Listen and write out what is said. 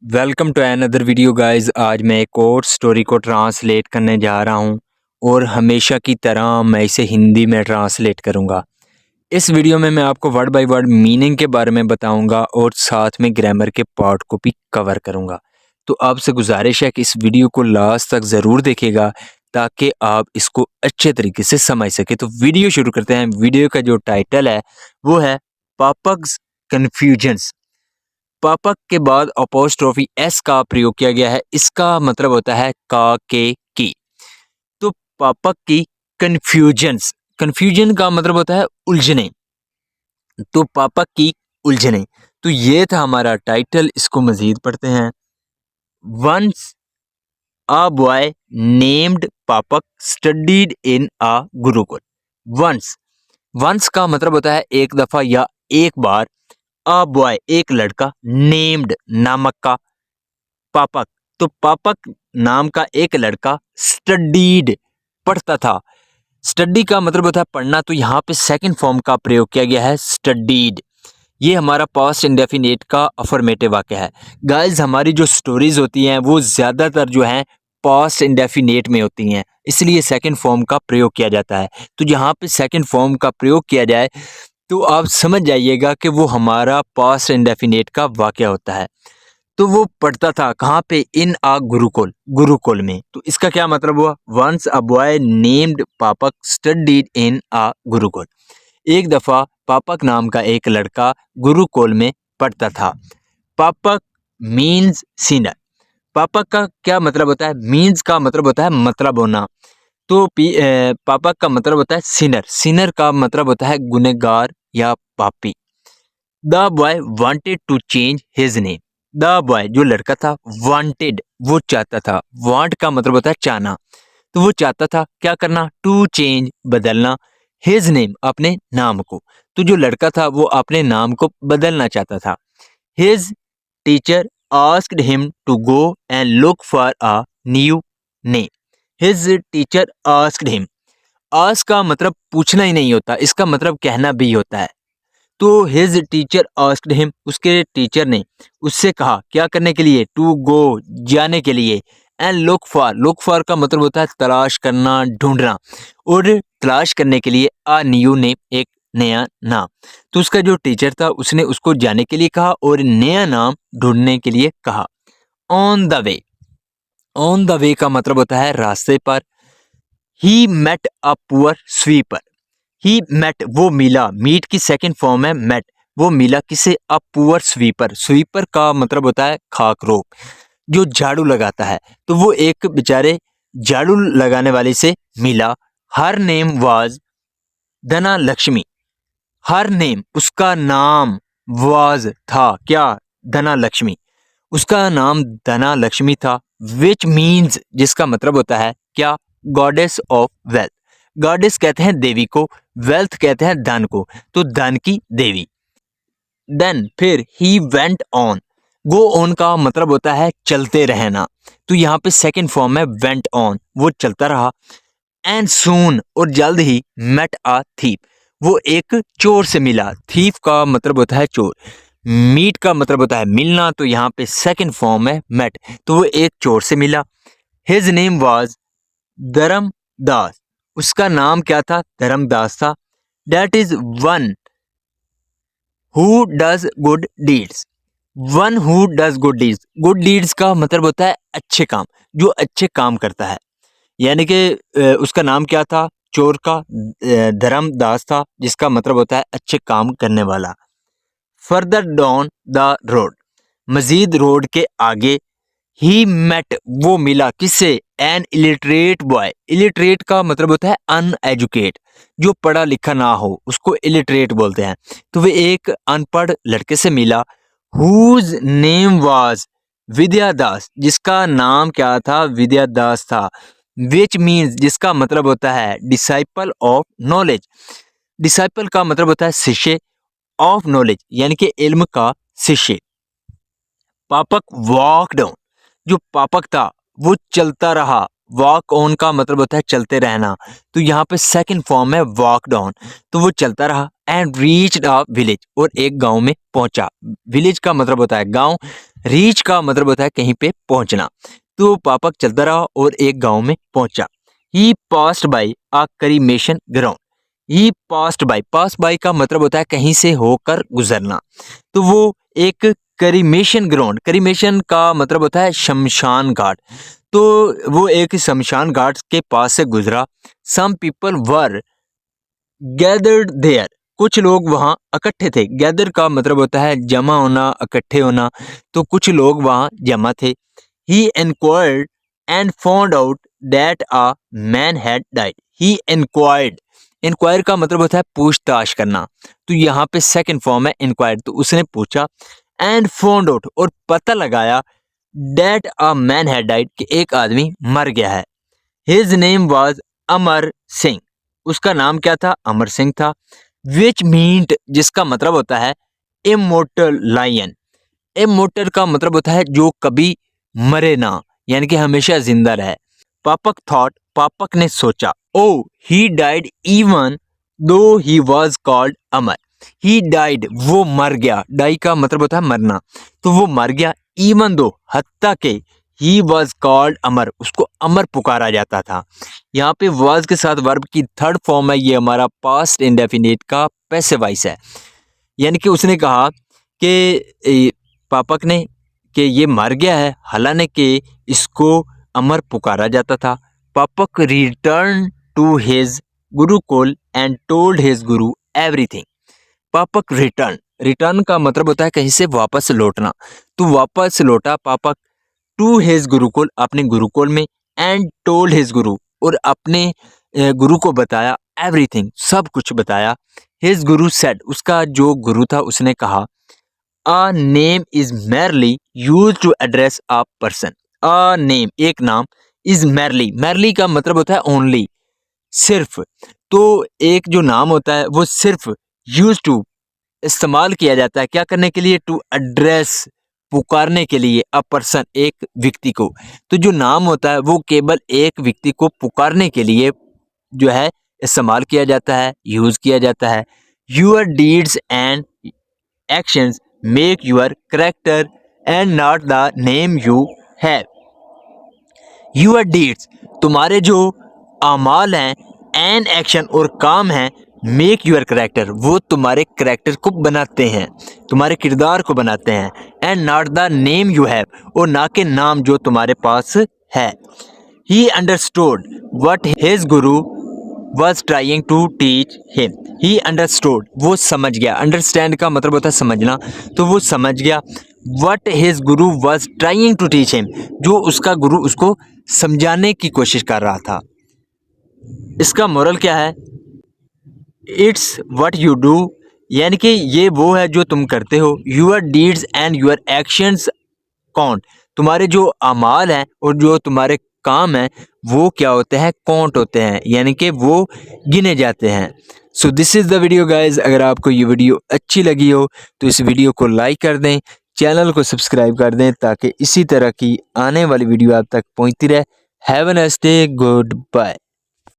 Welcome to another video guys. आज मैं एक और स्टोरी को ट्रांसलेट करने जा रहा हूं और हमेशा की तरह मैं इसे हिंदी में ट्रांसलेट करूंगा। इस वीडियो में मैं आपको वर्ड बाय वर्ड मीनिंग के बारे में बताऊंगा और साथ में ग्रामर के पार्ट को भी कवर करूंगा। तो आपसे गुजारिश है कि इस वीडियो को लास्ट तक ज़रूर देखिएगा ताकि आप इसको अच्छे तरीके से समझ सके। तो वीडियो शुरू करते हैं। वीडियो का जो टाइटल है वो है पापक्स कन्फ्यूजन्स। पापक के बाद अपोस्ट्रोफी एस का प्रयोग किया गया है। इसका मतलब होता है का के की। तो पापक की कन्फ्यूजन्स, कन्फ्यूजन का मतलब होता है उलझने। तो पापक की उलझने। तो ये था हमारा टाइटल। इसको मजीद पढ़ते हैं। Once a boy named Papak studied in a gurukul. Once, once का मतलब होता है एक दफा या एक बार। अ बॉय एक लड़का, नेम्ड नामक का, पापक तो पापक नाम का एक लड़का, स्टडीड पढ़ता था। स्टडी का मतलब होता है पढ़ना। तो यहाँ पे सेकंड फॉर्म का प्रयोग किया गया है स्टडीड। ये हमारा पास्ट इंडेफिनिट का अफर्मेटिव वाक्य है। गाइस हमारी जो स्टोरीज होती हैं वो ज़्यादातर जो हैं पास्ट इंडेफिनेट में होती हैं, इसलिए सेकंड फॉर्म का प्रयोग किया जाता है। तो यहाँ पे सेकंड फॉर्म का प्रयोग किया जाए तो आप समझ जाइएगा कि वो हमारा पास्ट इंडेफिनेट का वाक्य होता है। तो वो पढ़ता था कहाँ पे? इन आ गुरुकुल, गुरुकुल में। तो इसका क्या मतलब हुआ? Once a boy named Papak studied इन आ गुरुकुल। एक दफा पापक नाम का एक लड़का गुरुकुल में पढ़ता था। पापक मीन्स सीनर। पापक का क्या मतलब होता है? मीन्स का मतलब होता है मतलब होना। तो पापक का मतलब होता है सिनर। सिनर का मतलब होता है गुनहगार या पापी। The boy wanted to change his name. The boy जो लड़का था, वांटेड वो चाहता था। वांट का मतलब होता है चाहना। तो वो चाहता था क्या करना? टू चेंज बदलना, हिज नेम अपने नाम को। तो जो लड़का था वो अपने नाम को बदलना चाहता था। His teacher asked him to go and look for a new name. His teacher asked him. Ask का मतलब पूछना ही नहीं होता, इसका मतलब कहना भी होता है। तो हिज टीचर आस्क्ड हिम, उसके टीचर ने उससे कहा क्या करने के लिए? टू गो जाने के लिए। And look for, look for का मतलब होता है तलाश करना, ढूंढना। और तलाश करने के लिए अ न्यू नेम, एक नया नाम। तो उसका जो टीचर था उसने उसको जाने के लिए कहा और नया नाम ढूंढने के लिए कहा। On the way, on the way का मतलब होता है रास्ते पर। He met a poor sweeper. He met वो मिला, मीट की सेकंड फॉर्म है मेट। वो मिला किसे? अ पुअर स्वीपर। स्वीपर का मतलब होता है खाकरों, जो झाड़ू लगाता है। तो वो एक बेचारे झाड़ू लगाने वाले से मिला। हर नेम वाज धना लक्ष्मी। हर नेम उसका नाम, वाज था क्या? धना लक्ष्मी। उसका नाम धना लक्ष्मी था। विच मीन्स जिसका मतलब होता है क्या? Goddess of wealth. गॉडेस कहते हैं देवी को, वेल्थ कहते हैं धन को। तो धन की देवी। देन फिर he went on. Go on का मतलब होता है चलते रहना। तो यहाँ पे सेकंड फॉर्म है वेंट ऑन, वो चलता रहा। एंड सून और जल्द ही मेट अ थीप। वो एक चोर से मिला। थीफ का मतलब होता है चोर। मीट का मतलब होता है मिलना। तो यहाँ पे सेकंड फॉर्म है मेट। तो वो एक चोर से मिला। His name was Dharmdas. उसका नाम क्या था? धर्मदास था। That is one who does good deeds. One who does good deeds. Good deeds का मतलब होता है अच्छे काम, जो अच्छे काम करता है। यानी कि उसका नाम क्या था चोर का? धर्मदास था, जिसका मतलब होता है अच्छे काम करने वाला। फर्दर डाउन द रोड, मजीद रोड के आगे। ही मेट वो मिला किससे? N illiterate boy. इलिटरेट का मतलब होता है अनएजुकेट, जो पढ़ा लिखा ना हो उसको इलिटरेट बोलते हैं। तो वे एक अनपढ़ लड़के से मिला। Whose name was Vidyadas. जिसका नाम क्या था? विद्यादास था। विच मीन्स जिसका मतलब होता है डिसाइपल ऑफ नॉलेज। डिसाइपल का मतलब होता है शिष्य, ऑफ नॉलेज यानी कि इल्म का शिष्य। पापक वॉक डाउन, जो पापक था वो चलता रहा। वॉक ऑन का मतलब होता है चलते रहना। तो यहाँ पे सेकंड फॉर्म है वॉक डाउन। तो वो चलता रहा। एंड रीच्ड अ विलेज, और एक गांव में पहुंचा। विलेज का मतलब होता है गांव। रीच का मतलब होता है कहीं पे पहुंचना। तो पापक चलता रहा और एक गांव में पहुंचा। He passed by a cremation ground. He pass by का मतलब होता है कहीं से होकर गुजरना। तो वो एक क्रीमेशन ग्राउंड, क्रीमेशन का मतलब होता है शमशान घाट। तो वो एक शमशान घाट के पास से गुजरा। Some people were gathered there. कुछ लोग वहां इकट्ठे थे। गैदर का मतलब होता है जमा होना, इकट्ठे होना। तो कुछ लोग वहां जमा थे। He inquired and found out that a man had died. He inquired, inquire का मतलब होता है पूछताछ करना। तो यहाँ पे सेकंड फॉर्म है इंक्वायर्ड। तो उसने पूछा एंड फाउंड आउट, और पता लगाया, that a man had died, कि एक आदमी मर गया है। His name was Amar Singh. उसका नाम क्या था? अमर सिंह था। विच मीन्ट, जिसका मतलब होता है इमोर्टल लायन। इमोर्टल का मतलब होता है जो कभी मरे ना, यानी कि हमेशा जिंदा रहे। पापक थॉट, पापक ने सोचा, ओ he died even though he was called Amar. He died, वो मर गया। डाई का मतलब होता है मरना। तो वो मर गया, इवन दो, हत्ता के, ही वॉज कॉल्ड अमर, उसको अमर पुकारा जाता था। यहाँ पे वॉज के साथ वर्ब की थर्ड फॉर्म है, ये हमारा पास्ट इंडेफिनिट का पैसिव वॉइस है। यानी कि उसने कहा कि पापक ने कि ये मर गया है, हालांकि कि इसको अमर पुकारा जाता था। Papak return to his gurukul and told his guru everything. Papak return, return का मतलब होता है कहीं से वापस लौटना। तो वापस लौटा पापक टू हिज गुरुकुल, अपने गुरुकुल में, एंड टोल्ड हिज गुरु, और अपने गुरु को बताया, एवरीथिंग, सब कुछ बताया। हिज गुरु सेड, उसका जो गुरु था उसने कहा, a name is merely use to address a person. A name, एक नाम, इज मैरली, मैरली का मतलब होता है ओनली, सिर्फ। तो एक जो नाम होता है वो सिर्फ यूज टू, इस्तेमाल किया जाता है क्या करने के लिए? टू एड्रेस, पुकारने के लिए, अ पर्सन, एक व्यक्ति को। तो जो नाम होता है वो केवल एक व्यक्ति को पुकारने के लिए जो है इस्तेमाल किया जाता है, यूज किया जाता है। Your deeds and actions make your character and not the name you have. Your deeds, तुम्हारे जो अमाल हैं, एंड एक्शन, और काम हैं, मेक यूर करेक्टर, वो तुम्हारे करेक्टर को बनाते हैं, तुम्हारे किरदार को बनाते हैं। And not the name you have, और ना के नाम जो तुम्हारे पास है। He understood what his Guru was trying to teach him. He understood, वो समझ गया। अंडरस्टैंड का मतलब होता है समझना। तो वो समझ गया what his guru was trying to teach him, जो उसका गुरु उसको समझाने की कोशिश कर रहा था। इसका मोरल क्या है? इट्स what you do, यानी कि ये वो है जो तुम करते हो। Your deeds and your actions count, तुम्हारे जो अमाल हैं और जो तुम्हारे काम हैं वो क्या होते हैं? काउंट होते हैं, यानी कि वो गिने जाते हैं। So this is the video guys. अगर आपको ये वीडियो अच्छी लगी हो तो इस वीडियो को लाइक कर दें, चैनल को सब्सक्राइब कर दें, ताकि इसी तरह की आने वाली वीडियो आप तक पहुंचती रहे। Have a nice day, good bye.